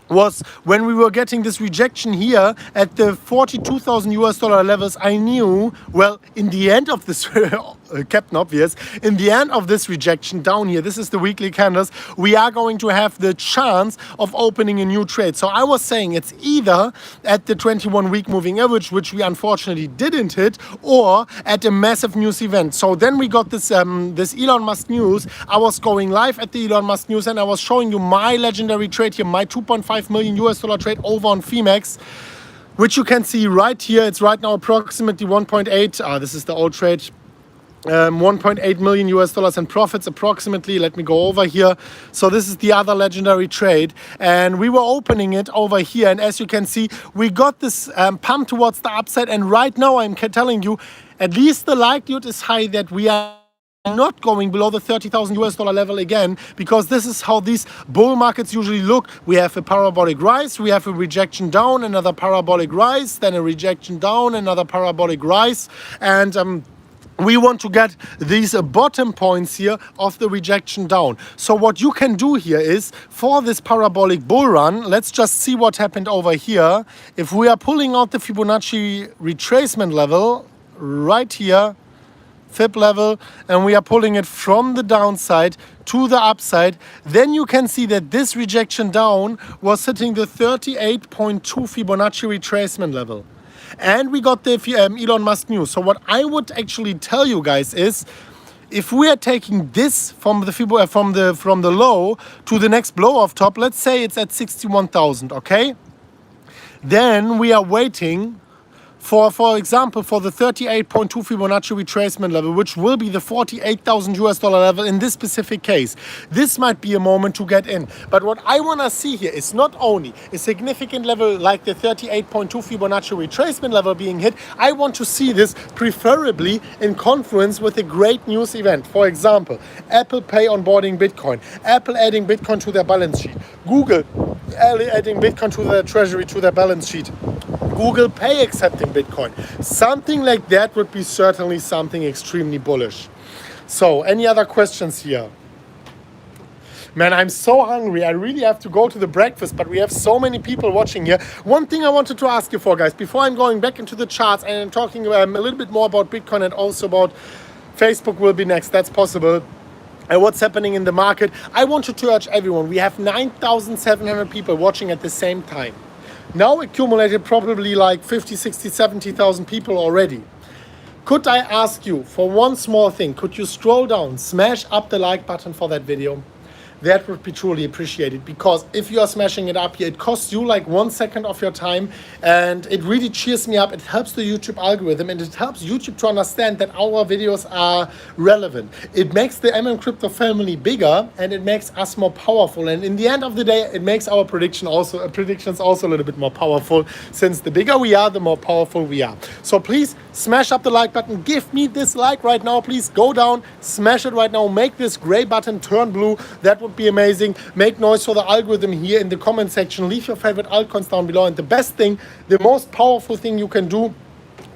was when we were getting this rejection here at the 42,000 US dollar levels. I knew, well, in the end of this Captain Obvious, in the end of this rejection down here, this is the weekly candles, we are going to have the chance of opening a new trade. So I was saying it's either at the 21-week moving average, which we unfortunately didn't hit, or at a massive news event. So then we got this this Elon Musk news. I was going live at the Elon Musk news and I was showing you my legendary trade here, my 2.5 million US dollar trade over on Phemex, which you can see right here. It's right now approximately 1.8. This is the old trade. 1.8 million US dollars in profits approximately. Let me go over here. So this is the other legendary trade, and we were opening it over here, and as you can see, we got this pump towards the upside, and right now I'm telling you, at least the likelihood is high that we are not going below the 30,000 US dollar level again, because this is how these bull markets usually look. We have a parabolic rise, we have a rejection down, another parabolic rise, then a rejection down, another parabolic rise, and we want to get these bottom points here of the rejection down. So what you can do here is, for this parabolic bull run, let's just see what happened over here. If we are pulling out the Fibonacci retracement level right here, Fib level, and we are pulling it from the downside to the upside, then you can see that this rejection down was hitting the 38.2 Fibonacci retracement level. And we got the Elon Musk news. So what I would actually tell you guys is, if we are taking this from the low to the next blow off top, let's say it's at 61,000, okay? Then we are waiting for example, for the 38.2 Fibonacci retracement level, which will be the 48,000 US dollar level in this specific case. This might be a moment to get in. But what I want to see here is not only a significant level like the 38.2 Fibonacci retracement level being hit, I want to see this preferably in confluence with a great news event. For example, Apple Pay onboarding Bitcoin, Apple adding Bitcoin to their balance sheet, Google adding Bitcoin to their treasury, to their balance sheet, Google Pay accepting Bitcoin. Something like that would be certainly something extremely bullish. So, any other questions here? Man, I'm so hungry. I really have to go to the breakfast, but we have so many people watching here. One thing I wanted to ask you for, guys, before I'm going back into the charts and I'm talking a little bit more about Bitcoin and also about Facebook will be next, that's possible, and what's happening in the market, I wanted to urge everyone. We have 9,700 people watching at the same time. Now accumulated probably like 50, 60, 70,000 people already. Could I ask you for one small thing? Could you scroll down, smash up the like button for that video? That would be truly appreciated, because if you are smashing it up here, it costs you like 1 second of your time, and it really cheers me up. It helps the YouTube algorithm, and it helps YouTube to understand that our videos are relevant. It makes the MMCrypto family bigger, and it makes us more powerful. And in the end of the day, it makes our predictions also a little bit more powerful, since the bigger we are, the more powerful we are. So please smash up the like button. Give me this like right now, please. Go down, smash it right now. Make this gray button turn blue. That would be amazing. Make noise for the algorithm here in the comment section. Leave your favorite altcoins down below. And the best thing, the most powerful thing you can do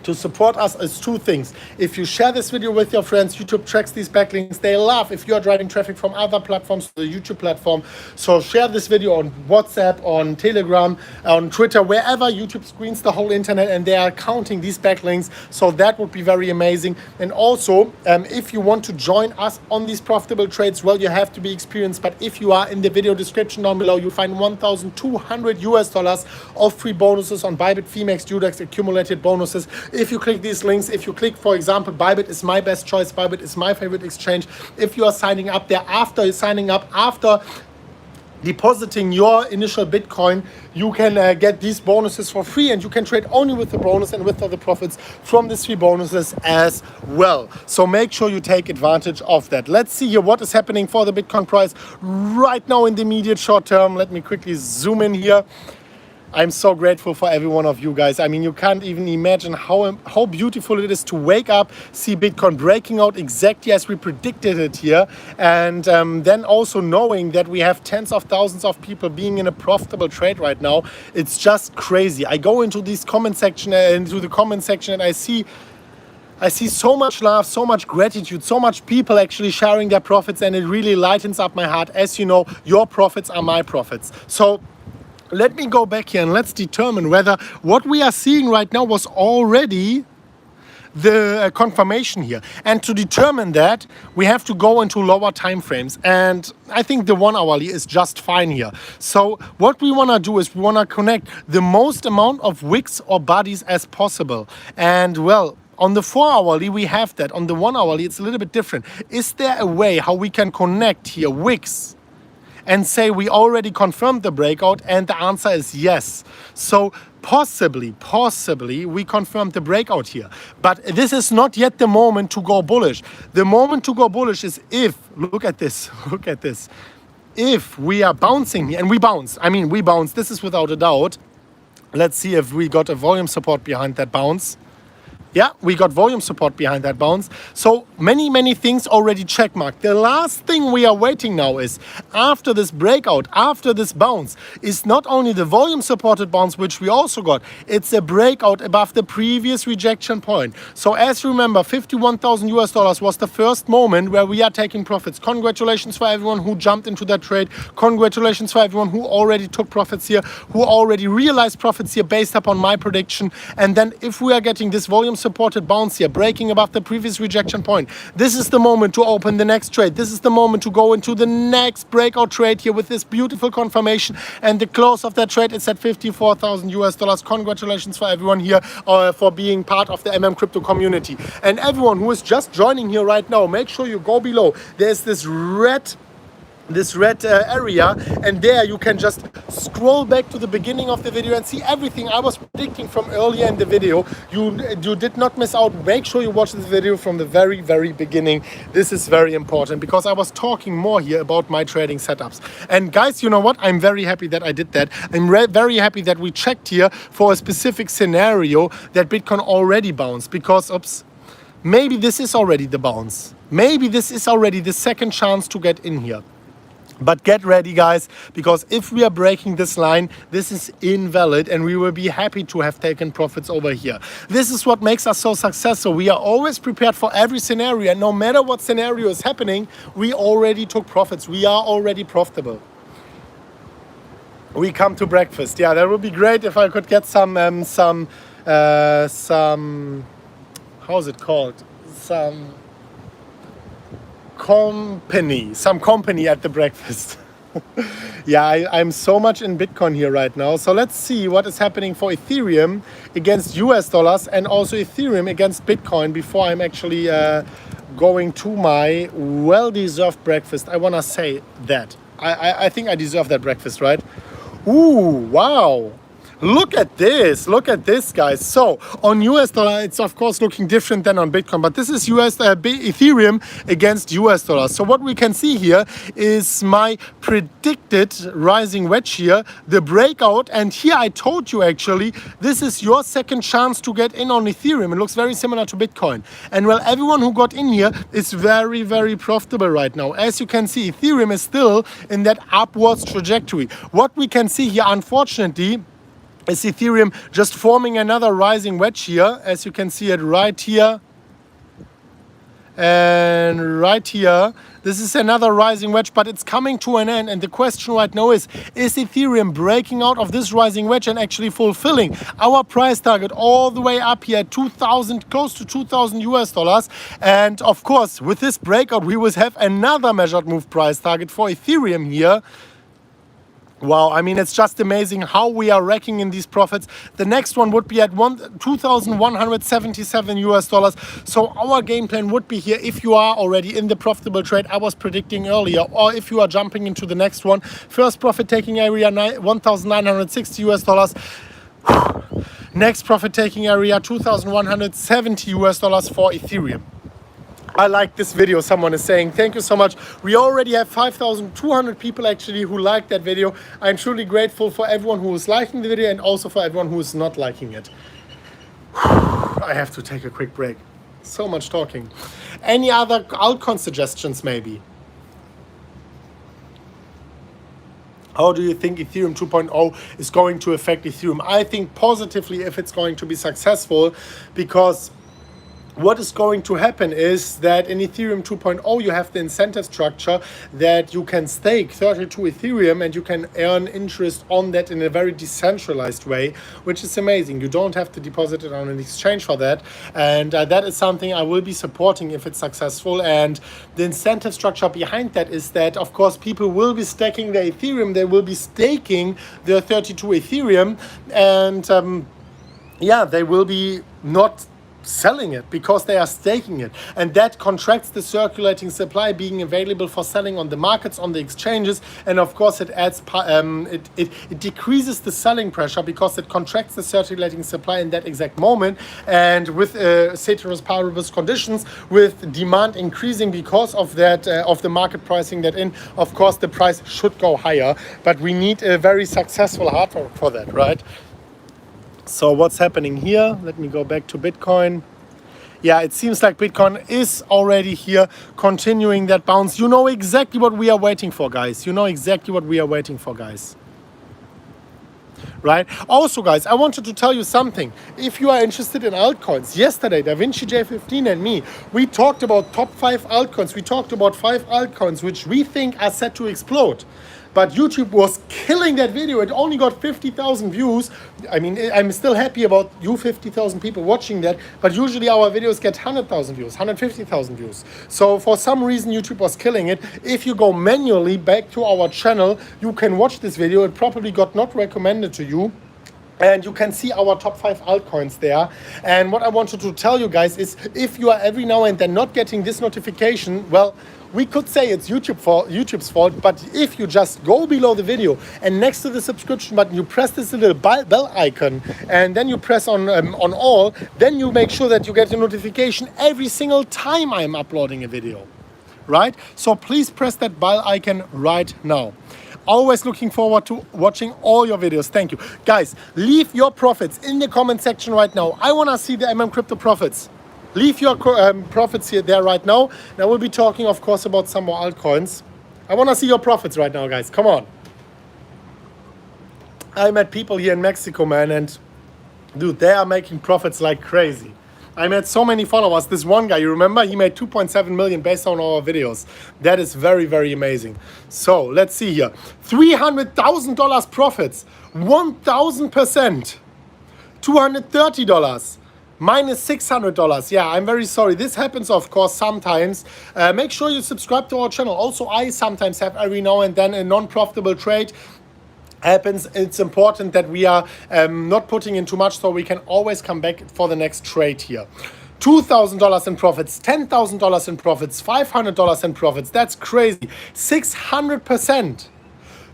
to support us is two things. If you share this video with your friends, YouTube tracks these backlinks. They love if you are driving traffic from other platforms to the YouTube platform. So share this video on WhatsApp, on Telegram, on Twitter, wherever YouTube screens the whole internet, and they are counting these backlinks. So that would be very amazing. And also, if you want to join us on these profitable trades, well, you have to be experienced. But if you are, in the video description down below, you'll find 1,200 US dollars of free bonuses on Bybit, Phemex, Dudex, accumulated bonuses. If you click these links, if you click, for example, Bybit is my best choice, Bybit is my favorite exchange. If you are signing up there after depositing your initial Bitcoin, you can get these bonuses for free, and you can trade only with the bonus and with all the profits from these free bonuses as well. So make sure you take advantage of that. Let's see here what is happening for the Bitcoin price right now in the immediate short term. Let me quickly zoom in here. I'm so grateful for every one of you guys. I mean, you can't even imagine how beautiful it is to wake up, see Bitcoin breaking out exactly as we predicted it here, and then also knowing that we have tens of thousands of people being in a profitable trade right now. It's just crazy. I go into the comment section, and I see so much love, so much gratitude, so much people actually sharing their profits, and it really lightens up my heart. As you know, your profits are my profits. So let me go back here and let's determine whether what we are seeing right now was already the confirmation here. And to determine that, we have to go into lower time frames. And I think the 1 hourly is just fine here. So what we want to do is we want to connect the most amount of wicks or bodies as possible. And well, on the 4 hourly, we have that. On the 1 hourly, it's a little bit different. Is there a way how we can connect here wicks and say we already confirmed the breakout? And the answer is yes. So possibly we confirmed the breakout here. But this is not yet the moment to go bullish. The moment to go bullish is if, look at this, if we are bouncing here, and we bounced. I mean, we bounced. This is without a doubt. Let's see if we got a volume support behind that bounce. Yeah, we got volume support behind that bounce. So many things already checkmarked. The last thing we are waiting now is, after this breakout, after this bounce, is not only the volume supported bounce, which we also got, it's a breakout above the previous rejection point. So as you remember, $51,000 was the first moment where we are taking profits. Congratulations for everyone who jumped into that trade. Congratulations for everyone who already took profits here, who already realized profits here based upon my prediction. And then if we are getting this volume supported bounce here, breaking above the previous rejection point, this is the moment to open the next trade. This is the moment to go into the next breakout trade here with this beautiful confirmation. And the close of that trade is at $54,000. Congratulations for everyone here for being part of the MMCrypto community. And everyone who is just joining here right now, make sure you go below. There's this red area, and there you can just scroll back to the beginning of the video and see everything I was predicting from earlier in the video. You did not miss out. Make sure you watch this video from the very beginning. This is very important because I was talking more here about my trading setups. And guys, you know what? I'm very happy that I did that. I'm very happy that we checked here for a specific scenario that Bitcoin already bounced, because maybe this is already the bounce. Maybe this is already the second chance to get in here. But get ready, guys, because if we are breaking this line, this is invalid, and we will be happy to have taken profits over here. This is what makes us so successful. We are always prepared for every scenario, and no matter what scenario is happening, we already took profits. We are already profitable. We come to breakfast. Yeah, that would be great if I could get some how's it called? Some company at the breakfast. Yeah, I'm so much in Bitcoin here right now. So let's see what is happening for Ethereum against US dollars and also Ethereum against Bitcoin before I'm actually going to my well-deserved breakfast. I want to say that. I think I deserve that breakfast, right? Ooh, wow. Look at this, guys. So on US dollar, it's of course looking different than on Bitcoin, but this is Ethereum against US dollars. So what we can see here is my predicted rising wedge here, the breakout. And here I told you actually, this is your second chance to get in on Ethereum. It looks very similar to Bitcoin. And well, everyone who got in here is very profitable right now. As you can see, Ethereum is still in that upwards trajectory. What we can see here, unfortunately, is Ethereum just forming another rising wedge here, as you can see it right here and right here. This is another rising wedge, but it's coming to an end. And the question right now is Ethereum breaking out of this rising wedge and actually fulfilling our price target all the way up here at 2,000, close to 2,000 US dollars? And of course, with this breakout, we will have another measured move price target for Ethereum here. Wow, I mean, it's just amazing how we are racking in these profits. The next one would be at 2,177 US dollars. So our game plan would be here, if you are already in the profitable trade I was predicting earlier, or if you are jumping into the next one. First profit taking area, 1,960 US dollars. Next profit taking area, 2,170 US dollars for Ethereum. I like this video, someone is saying. Thank you so much. We already have 5,200 people actually who liked that video. I'm truly grateful for everyone who is liking the video and also for everyone who is not liking it. I have to take a quick break. So much talking. Any other altcoin suggestions maybe? How do you think Ethereum 2.0 is going to affect Ethereum? I think positively if it's going to be successful, because what is going to happen is that in Ethereum 2.0 you have the incentive structure that you can stake 32 Ethereum and you can earn interest on that in a very decentralized way, which is amazing. You don't have to deposit it on an exchange for that, and that is something I will be supporting if it's successful. And the incentive structure behind that is that, of course, people will be staking their Ethereum, they will be staking their 32 Ethereum, and yeah, they will be not selling it because they are staking it, and that contracts the circulating supply being available for selling on the markets, on the exchanges, and of course it adds it decreases the selling pressure because it contracts the circulating supply in that exact moment, and with ceteris paribus conditions, with demand increasing because of that of the market pricing that in, of course the price should go higher, but we need a very successful hardware for that, right? So what's happening here? Let me go back to Bitcoin. Yeah, it seems like Bitcoin is already here, continuing that bounce. You know exactly what we are waiting for, guys. You know exactly what we are waiting for, guys. Right? Also, guys, I wanted to tell you something. If you are interested in altcoins, yesterday, DaVinci J15 and me, we talked about top 5 altcoins. We talked about 5 altcoins which we think are set to explode. But YouTube was killing that video. It only got 50,000 views. I mean, I'm still happy about you 50,000 people watching that. But usually our videos get 100,000 views, 150,000 views. So for some reason, YouTube was killing it. If you go manually back to our channel, you can watch this video. It probably got not recommended to you. And you can see our top 5 altcoins there. And what I wanted to tell you guys is, if you are every now and then not getting this notification, well, we could say it's YouTube's fault, but if you just go below the video and next to the subscription button, you press this little bell icon, and then you press on all, then you make sure that you get a notification every single time I'm uploading a video, right? So please press that bell icon right now. Always looking forward to watching all your videos. Thank you. Guys, leave your profits in the comment section right now. I want to see the MMCrypto profits. Leave your profits there right now. And I will be talking, of course, about some more altcoins. I want to see your profits right now, guys. Come on. I met people here in Mexico, man, and dude, they are making profits like crazy. I met so many followers. This one guy, you remember, he made 2.7 million based on our videos. That is very, very amazing. So let's see here. $300,000 profits, 1,000%, $230. Minus $600. Yeah, I'm very sorry. This happens, of course, sometimes. Make sure you subscribe to our channel. Also, I sometimes have every now and then a non-profitable trade happens. It's important that we are not putting in too much, so we can always come back for the next trade here. $2,000 in profits, $10,000 in profits, $500 in profits. That's crazy. 600%.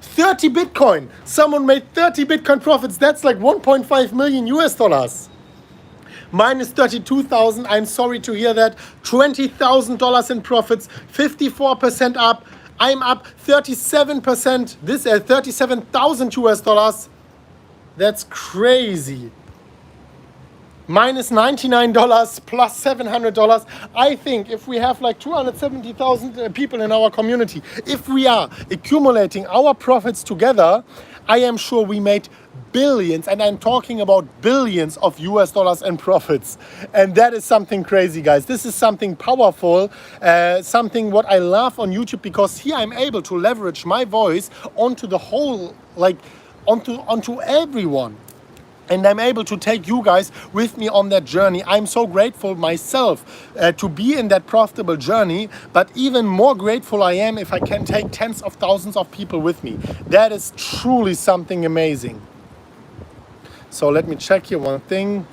30 Bitcoin. Someone made 30 Bitcoin profits. That's like 1.5 million US dollars. Minus 32,000, I'm sorry to hear that. $20,000 in profits, 54% up. I'm up 37%. This 37,000 US dollars. That's crazy. Minus $99 plus $700. I think if we have like 270,000 people in our community, if we are accumulating our profits together, I am sure we made billions, and I'm talking about billions of US dollars in profits. And that is something crazy, guys. This is something powerful, something what I love on YouTube, because here I'm able to leverage my voice onto the whole, like onto everyone. And I'm able to take you guys with me on that journey. I'm so grateful myself to be in that profitable journey, but even more grateful I am if I can take tens of thousands of people with me. That is truly something amazing. So let me check here one thing.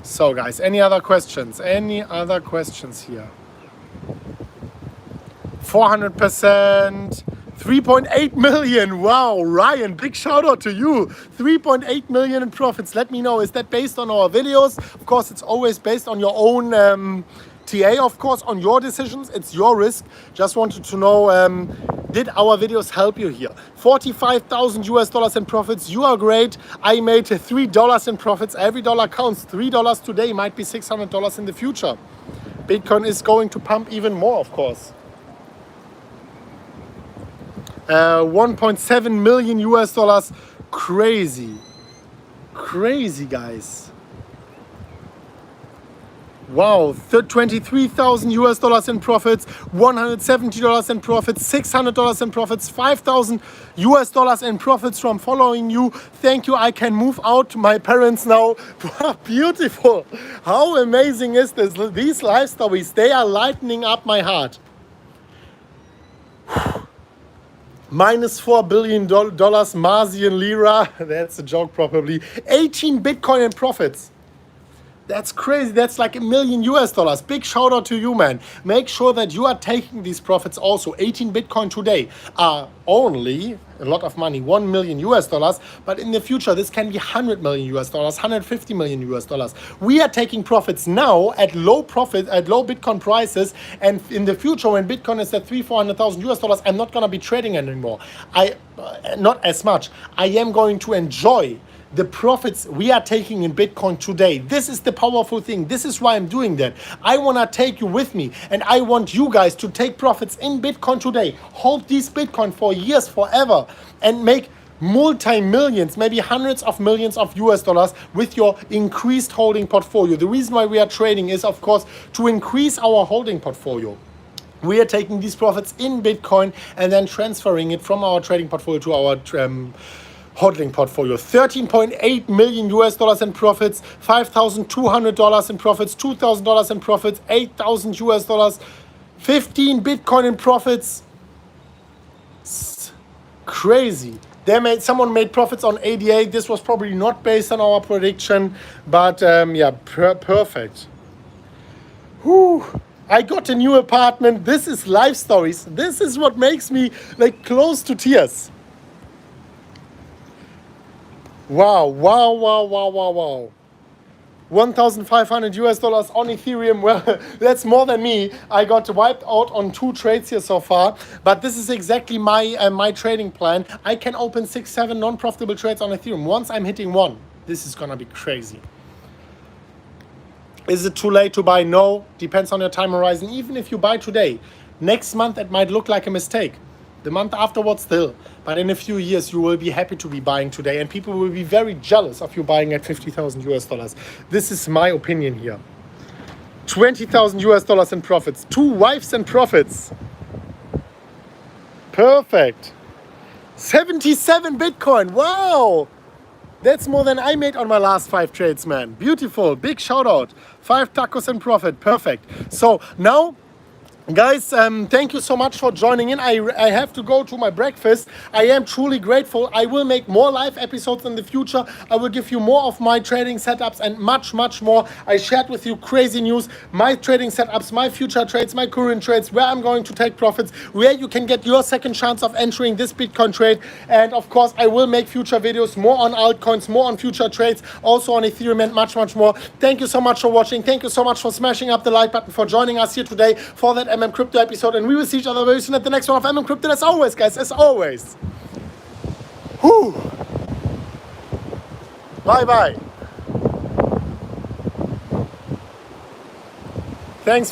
So guys, any other questions? Any other questions here? 400%, 3.8 million. Wow, Ryan, big shout out to you. 3.8 million in profits. Let me know, is that based on our videos? Of course, it's always based on your own TA, of course, on your decisions. It's your risk. Just wanted to know, did our videos help you here? 45,000 US dollars in profits. You are great. I made $3 in profits. Every dollar counts. $3 today might be $600 in the future. Bitcoin is going to pump even more, of course. 1.7 million US dollars. Crazy. Crazy, guys. Wow, 23,000 US dollars in profits, $170 in profits, $600 in profits, 5,000 US dollars in profits from following you. Thank you. I can move out to my parents now. Beautiful. How amazing is this? These life stories, they are lightening up my heart. Minus $4 billion Marzian lira. That's a joke probably. 18 Bitcoin in profits. That's crazy. That's like $1 million US dollars. Big shout out to you, man. Make sure that you are taking these profits also. 18 Bitcoin today are only a lot of money, 1 million US dollars. But in the future, this can be 100 million US dollars, 150 million US dollars. We are taking profits now at low Bitcoin prices. And in the future, when Bitcoin is at 300,000 US dollars, I'm not going to be trading anymore. Not as much. I am going to enjoy the profits we are taking in Bitcoin today. This is the powerful thing. This is why I'm doing that. I want to take you with me, and I want you guys to take profits in Bitcoin today. Hold these Bitcoin for years, forever, and make multi-millions, maybe hundreds of millions of US dollars with your increased holding portfolio. The reason why we are trading is, of course, to increase our holding portfolio. We are taking these profits in Bitcoin and then transferring it from our trading portfolio to our hodling portfolio. 13.8 million US dollars in profits, $5,200 in profits, $2,000 in profits, 8,000 US dollars, 15 Bitcoin in profits. Crazy. Someone made profits on ADA. This was probably not based on our prediction, but yeah, perfect. Whew. I got a new apartment. This is life stories. This is what makes me like close to tears. Wow, wow, wow, wow, wow, wow. 1,500 US dollars on Ethereum. Well, that's more than me. I got wiped out on 2 trades here so far, but this is exactly my trading plan. I can open 6-7 non-profitable trades on Ethereum once I'm hitting one. This is gonna be crazy. Is it too late to buy? No, depends on your time horizon. Even if you buy today, next month it might look like a mistake. The month afterwards still, but in a few years you will be happy to be buying today, and people will be very jealous of you buying at 50,000 US dollars. This is my opinion here. 20,000 US dollars in profits, 2 wives in profits. Perfect. 77 Bitcoin. Wow. That's more than I made on my last 5 trades, man. Beautiful. Big shout out. 5 tacos in profit. Perfect. So now, guys, thank you so much for joining in. I have to go to my breakfast. I am truly grateful. I will make more live episodes in the future. I will give you more of my trading setups and much, much more. I shared with you crazy news, my trading setups, my future trades, my current trades, where I'm going to take profits, where you can get your second chance of entering this Bitcoin trade. And of course, I will make future videos, more on altcoins, more on future trades, also on Ethereum and much, much more. Thank you so much for watching. Thank you so much for smashing up the like button, for joining us here today for that MMCrypto episode, and we will see each other very soon at the next one of MMCrypto. As always, guys, as always. Whew. Bye bye. Thanks for